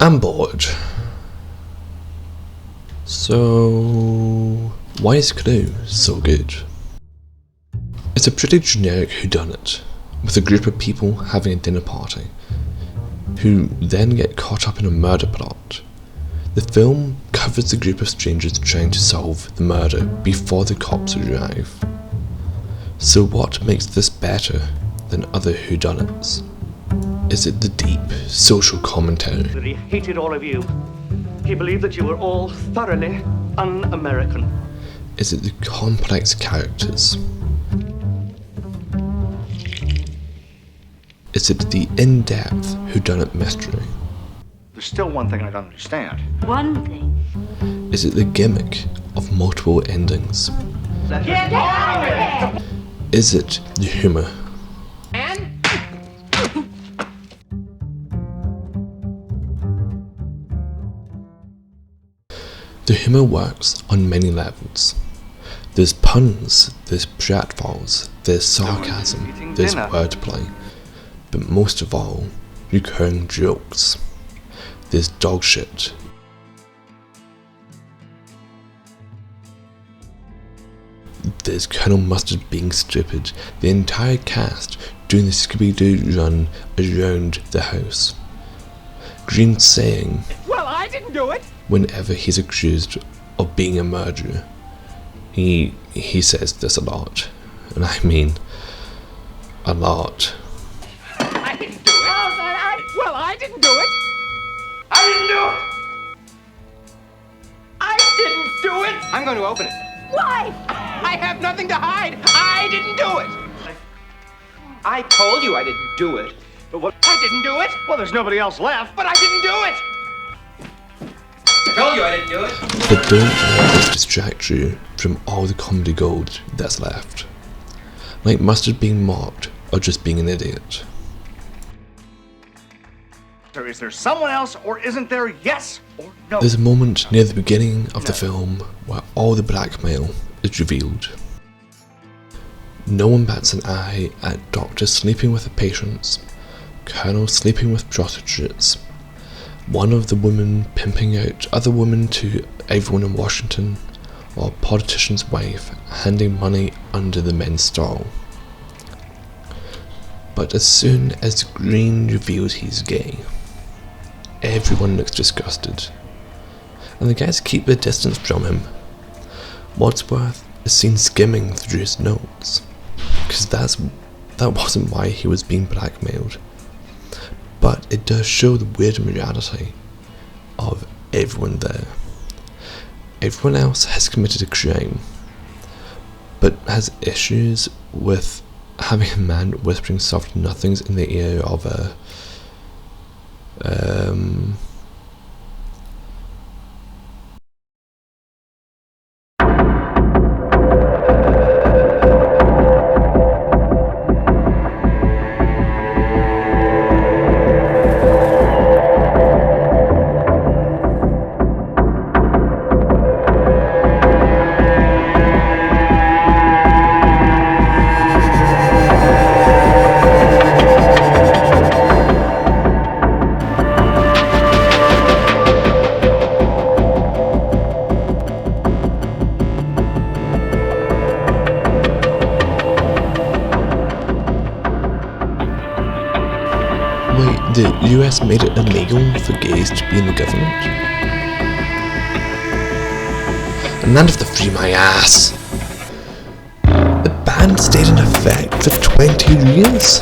I'm bored. So why is Clue so good? It's a pretty generic whodunit, with a group of people having a dinner party, who then get caught up in a murder plot. The film covers the group of strangers trying to solve the murder before the cops arrive. So what makes this better than other whodunits? Is it the deep social commentary? That he hated all of you. He believed that you were all thoroughly un-American. Is it the complex characters? Is it the in-depth whodunit mystery? There's still one thing I don't understand. One thing. Is it the gimmick of multiple endings? Get out of here! Is it the humour? The humour works on many levels. There's puns, there's pratfalls, there's sarcasm, there's wordplay, but most of all, recurring jokes. There's dog shit. There's Colonel Mustard being stupid, the entire cast doing the Scooby-Doo run around the house. Green saying, Well, I didn't do it. Whenever he's accused of being a murderer, he says this a lot, and I mean a lot. I didn't do it. Well, I didn't do it. I didn't do it. I didn't do it. I'm going to open it. Why? I have nothing to hide. I didn't do it. I told you I didn't do it. But what? I didn't do it. Well, there's nobody else left. But I didn't do it. I told you I didn't do it. But don't let this distract you from all the comedy gold that's left. Like Mustard being mocked or just being an idiot. Is there someone else, or isn't there? Yes or no? There's a moment near the beginning of the film where all the blackmail is revealed. No one bats an eye at doctors sleeping with the patients, Colonel sleeping with prostitutes, one of the women pimping out other women to everyone in Washington, or a politician's wife handing money under the men's stall. But as soon as Green reveals he's gay, everyone looks disgusted, and the guys keep their distance from him. Wadsworth is seen skimming through his notes, because that wasn't why he was being blackmailed. But it does show the weird morality of everyone there. Everyone else has committed a crime, but has issues with having a man whispering soft nothings in the ear of a the US made it illegal for gays to be in the government? And none of the free my ass. The ban stayed in effect for 20 years?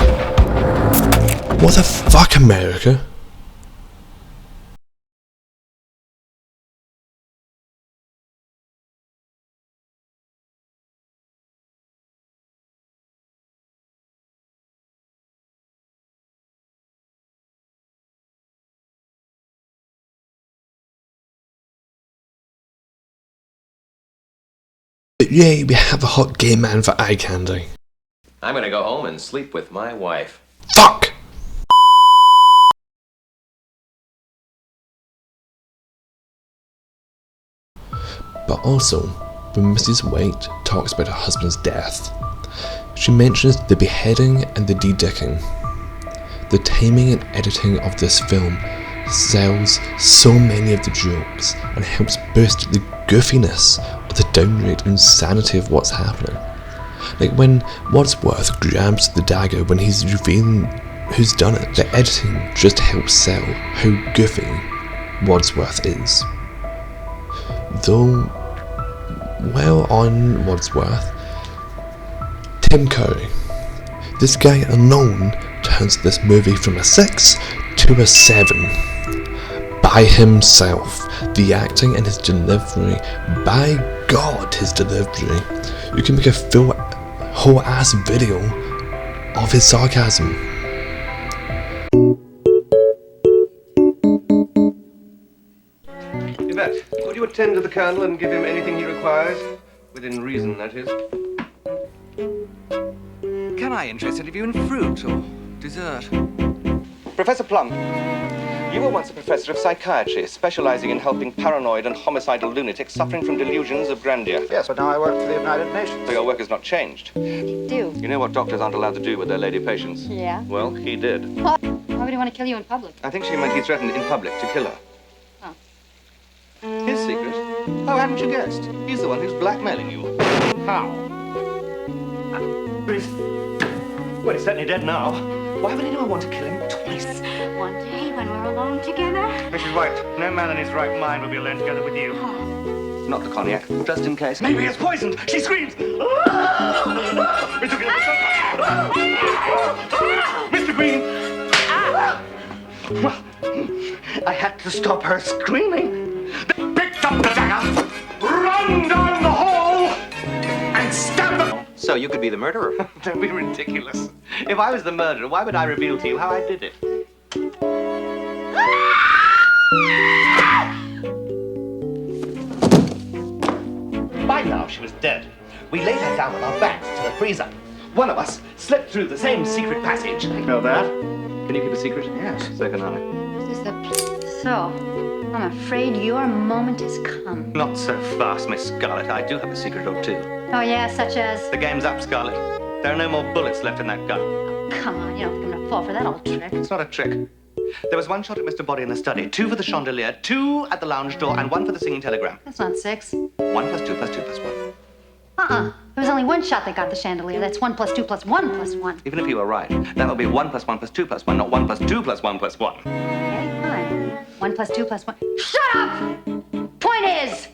What the fuck, America? But yay, we have a hot gay man for eye candy. I'm gonna go home and sleep with my wife. Fuck! But also, when Mrs. White talks about her husband's death, she mentions the beheading and the de-dicking. The timing and editing of this film sells so many of the jokes and helps boost the goofiness or the downright insanity of what's happening. Like when Wadsworth grabs the dagger when he's revealing who's done it, the editing just helps sell how goofy Wadsworth is. Though, well on Wadsworth, Tim Curry. This guy alone turns this movie from a 6 to a 7. By himself. The acting and his delivery. By God, his delivery. You can make a full whole ass video of his sarcasm. Yvette, would you attend to the Colonel and give him anything he requires? Within reason, that is. Can I interest any of you in fruit or dessert? Professor Plum, you were once a professor of psychiatry, specializing in helping paranoid and homicidal lunatics suffering from delusions of grandeur. Yes, but now I work for the United Nations. So your work has not changed. Do. You know what doctors aren't allowed to do with their lady patients? Yeah. Well, he did. Why would he want to kill you in public? I think she meant he threatened in public to kill her. Oh. His secret? Oh, hadn't you guessed? He's the one who's blackmailing you. How? Well, he's certainly dead now. Why would anyone want to kill him twice? One day when we're alone together. Mrs. White, no man in his right mind will be alone together with you. Not the cognac, just in case. Maybe it's poisoned. She screams. Mr. Green, Mr. Green. Well, I had to stop her screaming. They picked up the dagger, run down the hall, and stabbed them. So you could be the murderer? Don't be ridiculous. If I was the murderer, why would I reveal to you how I did it? By now, she was dead. We laid her down with our backs to the freezer. One of us slipped through the same secret passage. Know that? Can you keep a secret? Yes. So can I. So, I'm afraid your moment has come. Not so fast, Miss Scarlet. I do have a secret or two. Oh yeah, such as? The game's up, Scarlet. There are no more bullets left in that gun. Come on, you don't think I'm gonna fall for that old trick. It's not a trick. There was one shot at Mr. Body in the study, 2 for the chandelier, 2 at the lounge door, and 1 for the singing telegram. That's not 6. 1 plus 2 plus 2 plus 1. There was only one shot that got the chandelier. That's 1 plus 2 plus 1 plus 1. Even if you were right, that would be 1 plus 1 plus 2 plus 1, not 1 plus 2 plus 1 plus 1. Okay, fine. 1 plus 2 plus 1. Shut up! Point is,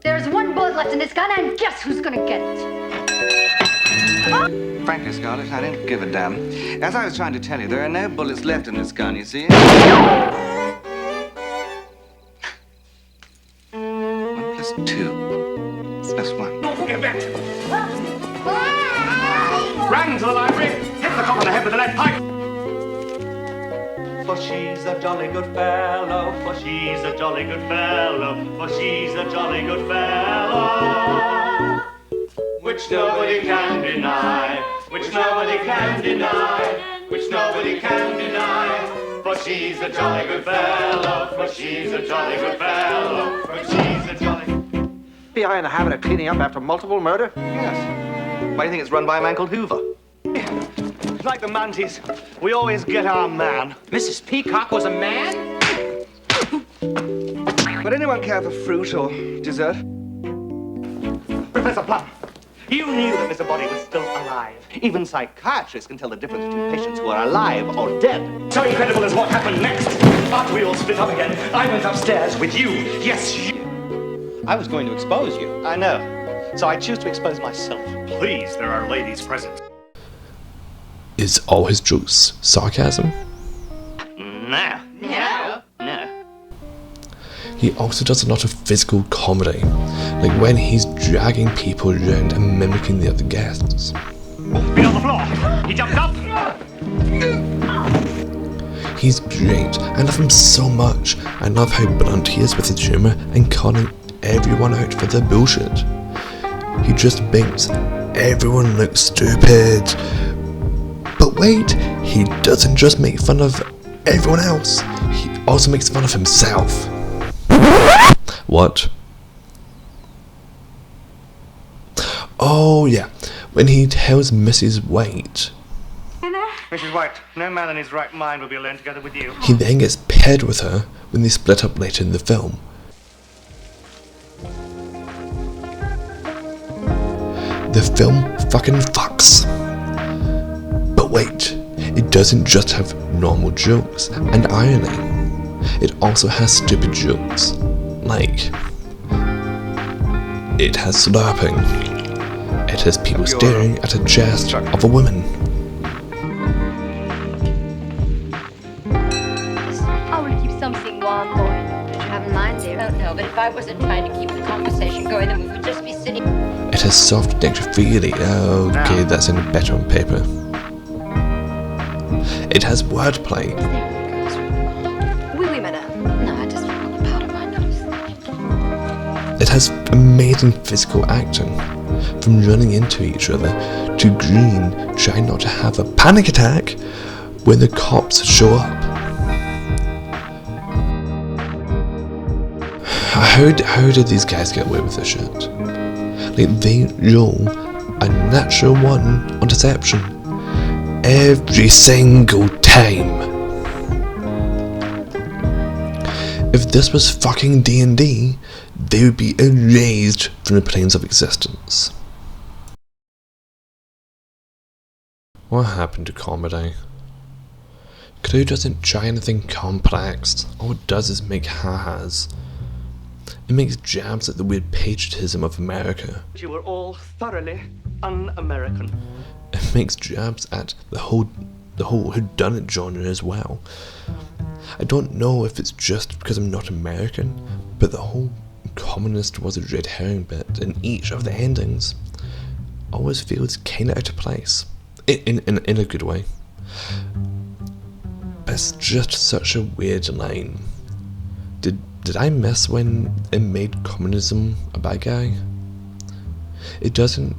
there's 1 bullet left in this gun, and guess who's gonna get it? Frankly, Scarlett, I don't give a damn. As I was trying to tell you, there are no bullets left in this gun, you see? 1 plus 2 plus 1. Don't forget that. Ran to the library, hit the cop on the head with a lead pipe. For she's a jolly good fellow, for she's a jolly good fellow, for she's a jolly good fellow. Which nobody can deny, which nobody can deny, which nobody can deny. For she's a jolly good fellow, for she's a jolly good fellow, for she's a jolly... FBI in the habit of cleaning up after multiple murder? Yes. Why do you think it's run by a man called Hoover? Like the Manties, we always get our man. Mrs. Peacock was a man? Would anyone care for fruit or dessert? Professor Plum, you knew that Mr. Body was still alive. Even psychiatrists can tell the difference between patients who are alive or dead. So incredible is what happened next. After we all split up again, I went upstairs with you. Yes, you. I was going to expose you. I know. So I choose to expose myself. Please, there are ladies present. Is all his jokes sarcasm? No. No. No. He also does a lot of physical comedy, like when he's dragging people around and mimicking the other guests. Feet on the floor. He jumped up. He's great. I love him so much. I love how blunt he is with his humour and calling everyone out for their bullshit. He just makes everyone look stupid. But wait, he doesn't just make fun of everyone else, he also makes fun of himself. What? Oh yeah, when he tells Mrs. White, Mrs. White, no man in his right mind will be alone together with you. he then gets paired with her when they split up later in the film. The film fucking fucks. But wait, it doesn't just have normal jokes and irony. It also has stupid jokes, like it has slurping, it has people staring at a chest of a woman. I want to keep something warm going. Did you have in mind, dear? I don't know, but if I wasn't trying to keep the conversation going, then we would just be sitting. It has soft necrophilia. Okay, that sounded better on paper. It has wordplay. Oui, madame. No, I just feel the part of my nose. It has amazing physical acting, from running into each other to Green trying not to have a panic attack when the cops show up. How did these guys get away with this shit? Like, they roll a natural 1 on deception every single time. If this was fucking D&D, they would be erased from the planes of existence. What happened to comedy? Clue doesn't try anything complex. All it does is make ha-has. It makes jabs at the weird patriotism of America. You were all thoroughly un-American. It makes jabs at the whole whodunit genre as well. I don't know if it's just because I'm not American, but the whole communist was a red herring bit in each of the endings always feels kinda out of place. In a good way. But it's just such a weird line. Did I miss when it made communism a bad guy? It doesn't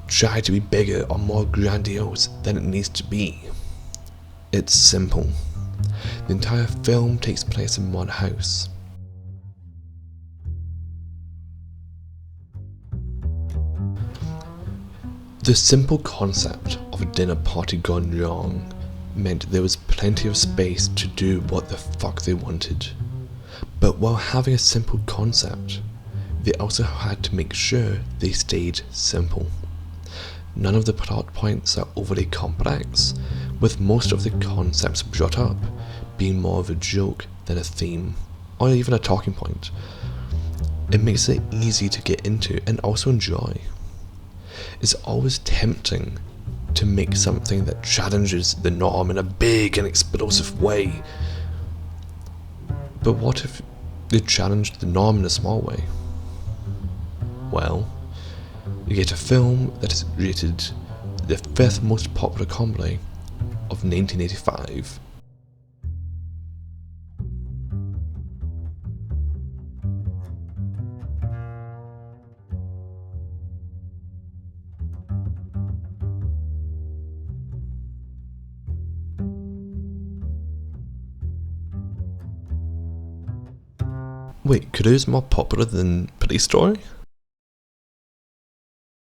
try to be bigger or more grandiose than it needs to be. It's simple. The entire film takes place in one house. The simple concept of a dinner party gone wrong meant there was plenty of space to do what the fuck they wanted. But while having a simple concept, they also had to make sure they stayed simple. None of the plot points are overly complex, with most of the concepts brought up being more of a joke than a theme, or even a talking point. It makes it easy to get into and also enjoy. It's always tempting to make something that challenges the norm in a big and explosive way. But what if they challenged the norm in a small way? Well, you get a film that is rated the 5th most popular comedy of 1985. Wait, Clue's more popular than Police Story?